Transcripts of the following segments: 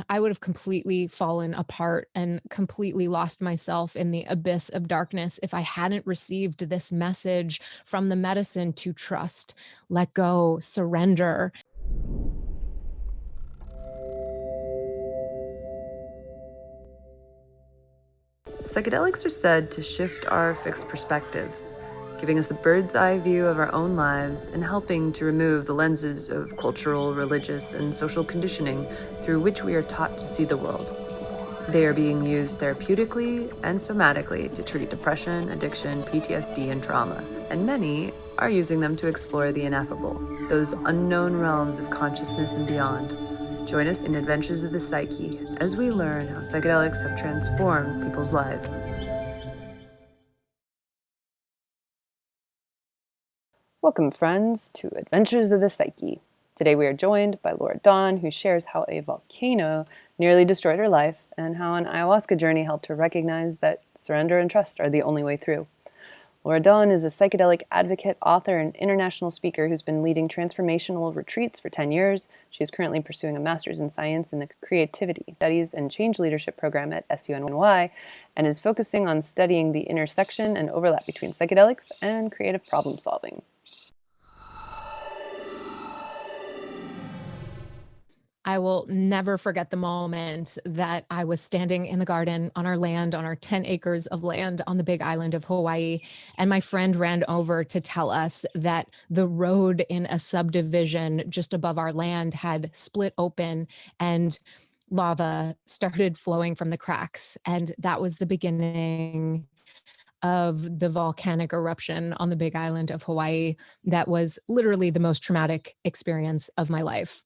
I would have completely fallen apart and completely lost myself in the abyss of darkness if I hadn't received this message from the medicine to trust, let go, surrender. Psychedelics are said to shift our fixed perspectives, giving us a bird's eye view of our own lives and helping to remove the lenses of cultural, religious, and social conditioning through which we are taught to see the world. They are being used therapeutically and somatically to treat depression, addiction, PTSD, and trauma, and many are using them to explore the ineffable, those unknown realms of consciousness and beyond. Join us in Adventures of the Psyche as we learn how psychedelics have transformed people's lives. Welcome, friends, to Adventures of the Psyche. Today we are joined by Laura Dawn, who shares how a volcano nearly destroyed her life and how an ayahuasca journey helped her recognize that surrender and trust are the only way through. Laura Dawn is a psychedelic advocate, author, and international speaker who's been leading transformational retreats for 10 years. She is currently pursuing a master's in science in the Creativity Studies and Change Leadership program at SUNY and is focusing on studying the intersection and overlap between psychedelics and creative problem solving. I will never forget the moment that I was standing in the garden on our land, on our 10 acres of land on the big island of Hawaii. And my friend ran over to tell us that the road in a subdivision just above our land had split open and lava started flowing from the cracks. And that was the beginning of the volcanic eruption on the big island of Hawaii. That was literally the most traumatic experience of my life.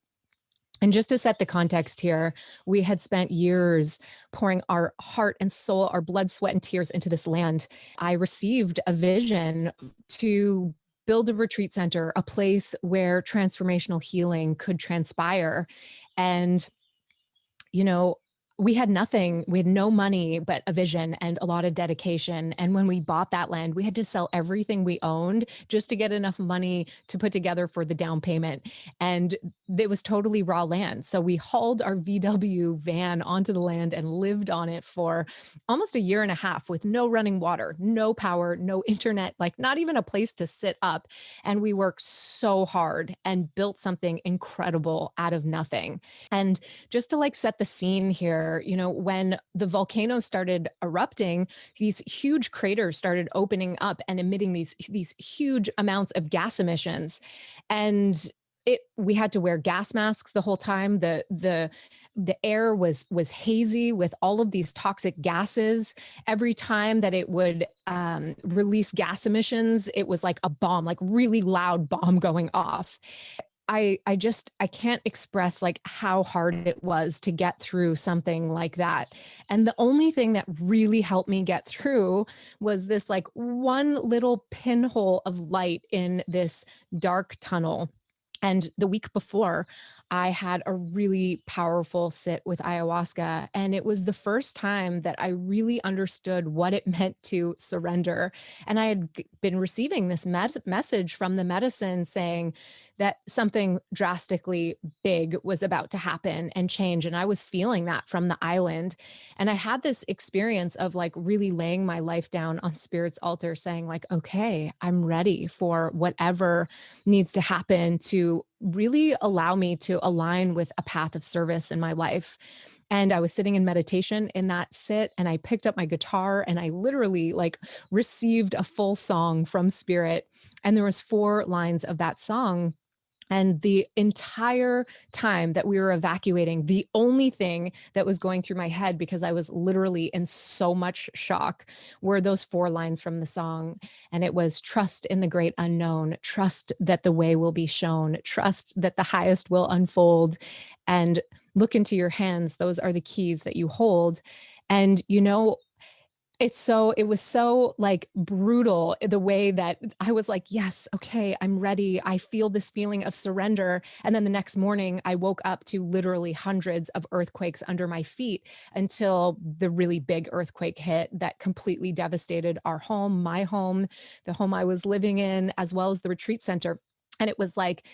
And just to set the context here, we had spent years pouring our heart and soul, our blood, sweat, and tears into this land. I received a vision to build a retreat center, a place where transformational healing could transpire. And you know, we had nothing, we had no money, but a vision and a lot of dedication. And when we bought that land, we had to sell everything we owned just to get enough money to put together for the down payment. And it was totally raw land. So we hauled our VW van onto the land and lived on it for almost a year and a half with no running water, no power, no internet, like not even a place to sit up. And we worked so hard and built something incredible out of nothing. And just to like set the scene here, when the volcano started erupting, these huge craters started opening up and emitting these huge amounts of gas emissions. And we had to wear gas masks the whole time. The air was hazy with all of these toxic gases. Every time that it would release gas emissions, it was like a bomb, like really loud bomb going off. I can't express like how hard it was to get through something like that. And the only thing that really helped me get through was this like one little pinhole of light in this dark tunnel. And the week before, I had a really powerful sit with ayahuasca. And it was the first time that I really understood what it meant to surrender. And I had been receiving this message from the medicine saying that something drastically big was about to happen and change. And I was feeling that from the island. And I had this experience of like really laying my life down on spirit's altar, saying, like, okay, I'm ready for whatever needs to happen to really allow me to align with a path of service in my life. And I was sitting in meditation in that sit, and I picked up my guitar and I literally like received a full song from spirit. And there was 4 lines of that song. And the entire time that we were evacuating, the only thing that was going through my head, because I was literally in so much shock, were those 4 lines from the song. And it was trust in the great unknown, trust that the way will be shown, trust that the highest will unfold, and look into your hands. Those are the keys that you hold. And, it was so like brutal the way that I was like, yes, okay, I'm ready. I feel this feeling of surrender. And then the next morning I woke up to literally hundreds of earthquakes under my feet until the really big earthquake hit that completely devastated our home, my home, the home I was living in, as well as the retreat center. And it was like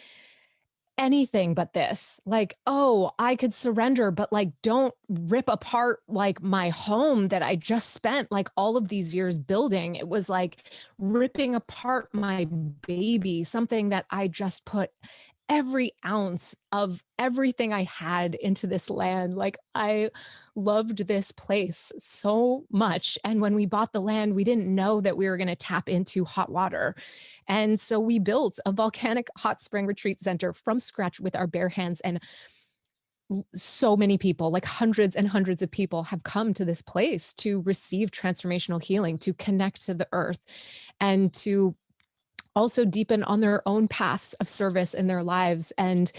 anything but this. Like, oh, I could surrender, but like, don't rip apart like my home that I just spent like all of these years building. It was like ripping apart my baby, something that I just put every ounce of everything I had into this land. Like, I loved this place so much. And when we bought the land, we didn't know that we were going to tap into hot water. And so we built a volcanic hot spring retreat center from scratch with our bare hands. And so many people, like hundreds and hundreds of people, have come to this place to receive transformational healing, to connect to the earth, and to also deepen on their own paths of service in their lives. And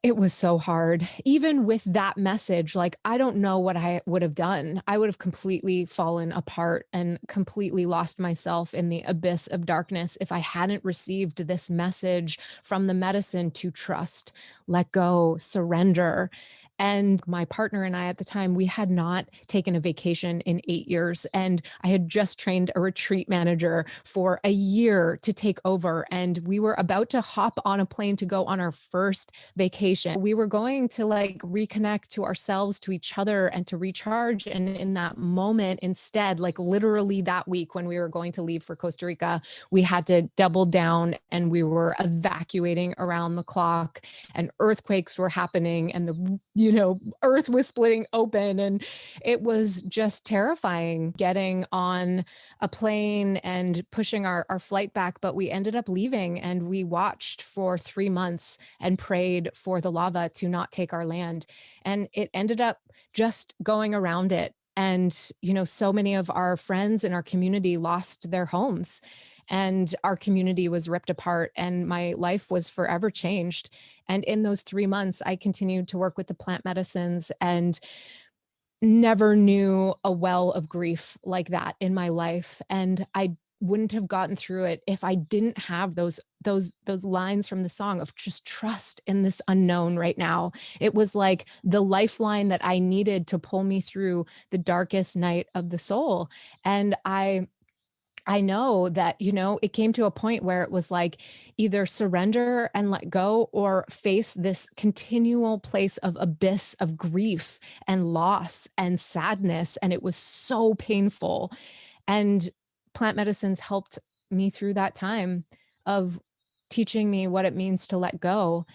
it was so hard. Even with that message, like, I don't know what I would have done. I would have completely fallen apart and completely lost myself in the abyss of darkness if I hadn't received this message from the medicine to trust, let go, surrender. And my partner and I at the time, we had not taken a vacation in 8 years. And I had just trained a retreat manager for a year to take over. And we were about to hop on a plane to go on our first vacation. We were going to like reconnect to ourselves, to each other, and to recharge. And in that moment, instead, like literally that week when we were going to leave for Costa Rica, we had to double down and we were evacuating around the clock, and earthquakes were happening, and earth was splitting open. And it was just terrifying getting on a plane and pushing our flight back. But we ended up leaving, and we watched for 3 months and prayed for the lava to not take our land. And it ended up just going around it. And, so many of our friends in our community lost their homes, and our community was ripped apart, and my life was forever changed. And in those 3 months, I continued to work with the plant medicines and never knew a well of grief like that in my life. And I wouldn't have gotten through it if I didn't have those lines from the song of just trust in this unknown right now. It was like the lifeline that I needed to pull me through the darkest night of the soul. And I know that, it came to a point where it was like either surrender and let go, or face this continual place of abyss of grief and loss and sadness. And it was so painful. And plant medicines helped me through that time of teaching me what it means to let go.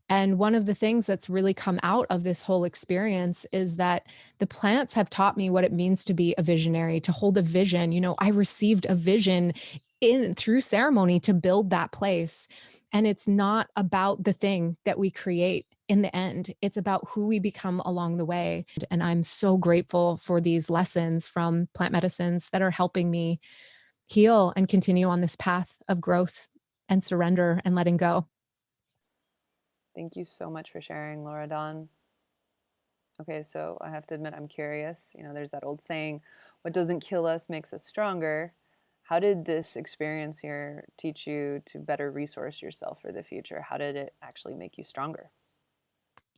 And one of the things that's really come out of this whole experience is that the plants have taught me what it means to be a visionary, to hold a vision. I received a vision through ceremony to build that place. And it's not about the thing that we create in the end. It's about who we become along the way. And I'm so grateful for these lessons from plant medicines that are helping me heal and continue on this path of growth and surrender and letting go. Thank you so much for sharing, Laura Dawn. Okay, so I have to admit, I'm curious. There's that old saying, what doesn't kill us makes us stronger. How did this experience here teach you to better resource yourself for the future? How did it actually make you stronger?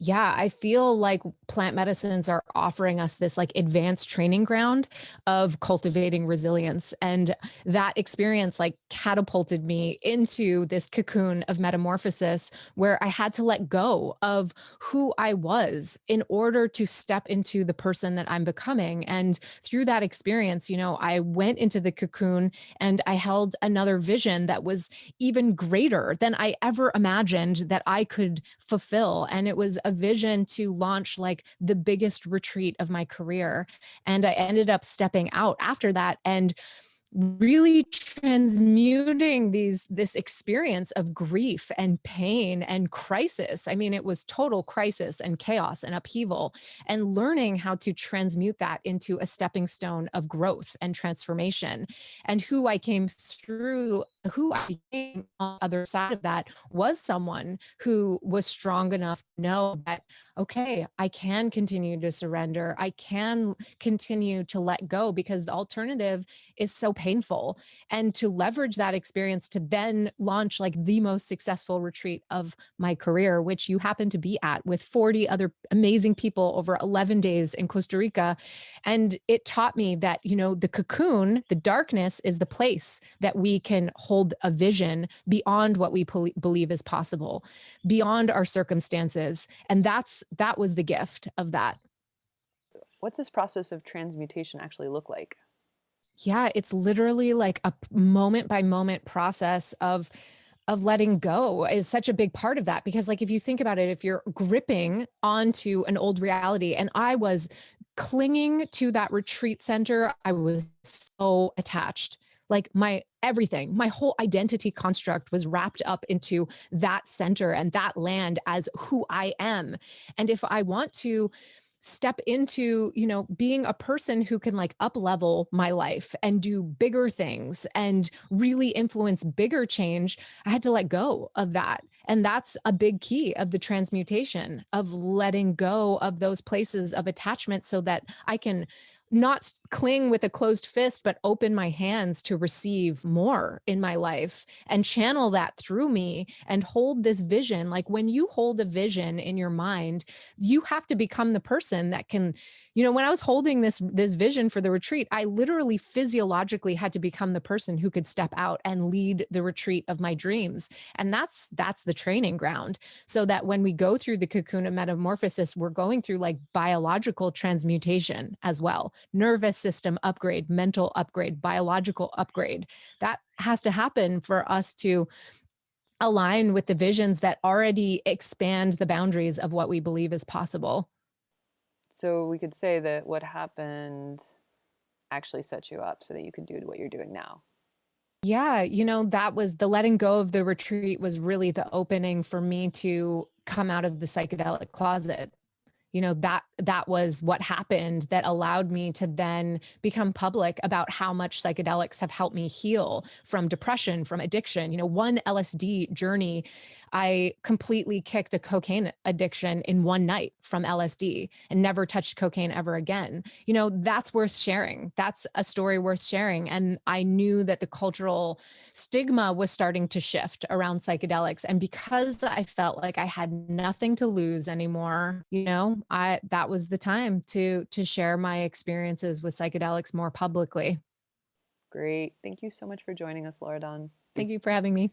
Yeah, I feel like plant medicines are offering us this like advanced training ground of cultivating resilience. And that experience like catapulted me into this cocoon of metamorphosis where I had to let go of who I was in order to step into the person that I'm becoming. And through that experience, I went into the cocoon and I held another vision that was even greater than I ever imagined that I could fulfill. And it was a vision to launch like the biggest retreat of my career. And I ended up stepping out after that and really transmuting this experience of grief and pain and crisis. I mean, it was total crisis and chaos and upheaval, and learning how to transmute that into a stepping stone of growth and transformation. And who I became on the other side of that was someone who was strong enough to know that, okay, I can continue to surrender. I can continue to let go, because the alternative is so painful. And to leverage that experience to then launch like the most successful retreat of my career, which you happen to be at with 40 other amazing people over 11 days in Costa Rica. And it taught me that, the cocoon, the darkness, is the place that we can hold a vision beyond what we believe is possible, beyond our circumstances. And that was the gift of that. What's this process of transmutation actually look like? Yeah, it's literally like a moment by moment process of letting go is such a big part of that, because like if you think about it, if you're gripping onto an old reality, and I was clinging to that retreat center, I was so attached. Like my everything, my whole identity construct was wrapped up into that center and that land as who I am. And if I want to step into, being a person who can like up level my life and do bigger things and really influence bigger change, I had to let go of that. And that's a big key of the transmutation, of letting go of those places of attachment so that I can not cling with a closed fist, but open my hands to receive more in my life and channel that through me and hold this vision. Like when you hold a vision in your mind, you have to become the person that can, when I was holding this vision for the retreat, I literally physiologically had to become the person who could step out and lead the retreat of my dreams. And that's the training ground. So that when we go through the cocoon of metamorphosis, we're going through like biological transmutation as well. Nervous system upgrade, mental upgrade, biological upgrade. That has to happen for us to align with the visions that already expand the boundaries of what we believe is possible. So we could say that what happened actually set you up so that you could do what you're doing now. Yeah, that was the letting go of the retreat was really the opening for me to come out of the psychedelic closet. That was what happened that allowed me to then become public about how much psychedelics have helped me heal from depression, from addiction. One LSD journey, I completely kicked a cocaine addiction in one night from LSD and never touched cocaine ever again. That's worth sharing. That's a story worth sharing. And I knew that the cultural stigma was starting to shift around psychedelics. And because I felt like I had nothing to lose anymore, that was the time to share my experiences with psychedelics more publicly. Great. Thank you so much for joining us, Laura Dawn. Thank you for having me.